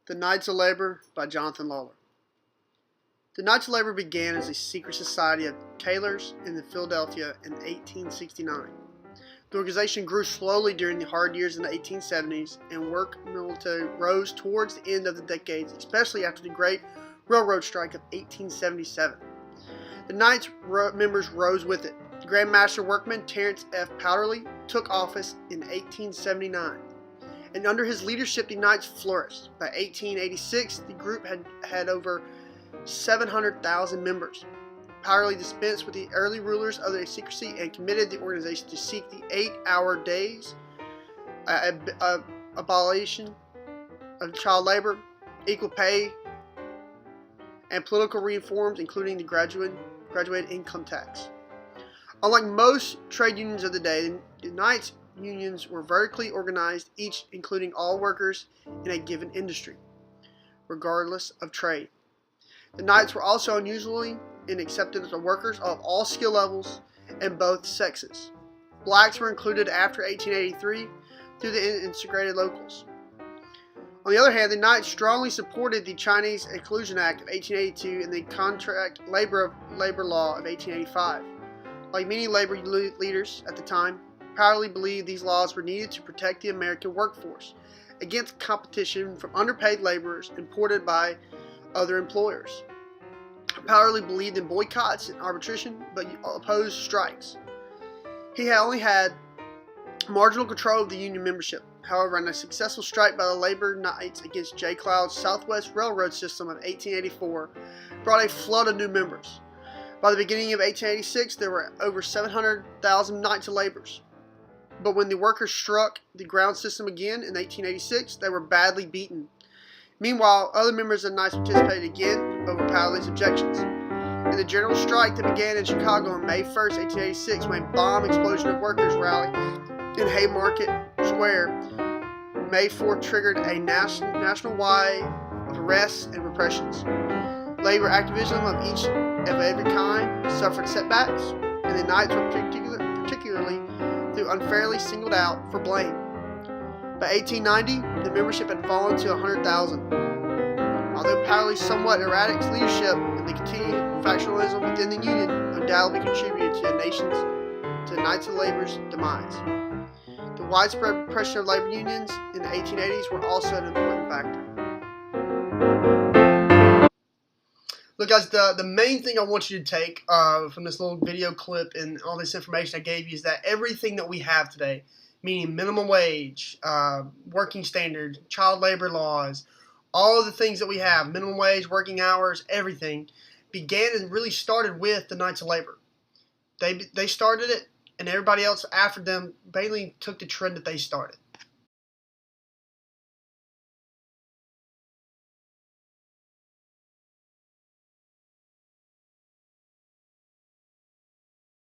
The Knights of Labor by Jonathan Lawler. The Knights of Labor began as a secret society of tailors in Philadelphia in 1869. The organization grew slowly during the hard years in the 1870s, and work military rose towards the end of the decades, especially after the Great Railroad Strike of 1877. The Knights members rose with it. Grand Master Workman Terence F. Powderly took office in 1879. And under his leadership, the Knights flourished. By 1886, the group had over 700,000 members. Powderly dispensed with the early rulers of the secrecy and committed the organization to seek the 8-hour days, abolition of child labor, equal pay, and political reforms, including the graduated income tax. Unlike most trade unions of the day, the Knights unions were vertically organized, each including all workers in a given industry, regardless of trade. The Knights were also unusually in acceptance of workers of all skill levels and both sexes. Blacks were included after 1883 through the integrated locals. On the other hand, the Knights strongly supported the Chinese Exclusion Act of 1882 and the Contract Labor Law of 1885. Like many labor leaders at the time, Powderly believed these laws were needed to protect the American workforce against competition from underpaid laborers imported by other employers. Powderly believed in boycotts and arbitration, but opposed strikes. He had only had marginal control of the union membership. However, in a successful strike by the Labor Knights against J. Cloud's Southwest Railroad system of 1884 brought a flood of new members. By the beginning of 1886, there were over 700,000 Knights of Labor. But when the workers struck the ground system again in 1886, they were badly beaten. Meanwhile, other members of the Knights participated again over Powderly's objections. In the general strike that began in Chicago on May 1, 1886, when a bomb explosion of workers rallied in Haymarket Square, May 4 triggered a nationwide of arrests and repressions. Labor activism of every kind suffered setbacks, and the Knights were particularly unfairly singled out for blame. By 1890, the membership had fallen to 100,000. Although Powderly's somewhat erratic leadership and the continued factionalism within the union undoubtedly contributed to the Knights of Labor's demise, the widespread pressure of labor unions in the 1880s were also an important factor. Look, guys, the main thing I want you to take from this little video clip and all this information I gave you is that everything that we have today, meaning minimum wage, working standards, child labor laws, all of the things that we have, minimum wage, working hours, everything, began and really started with the Knights of Labor. They started it, and everybody else after them mainly took the trend that they started.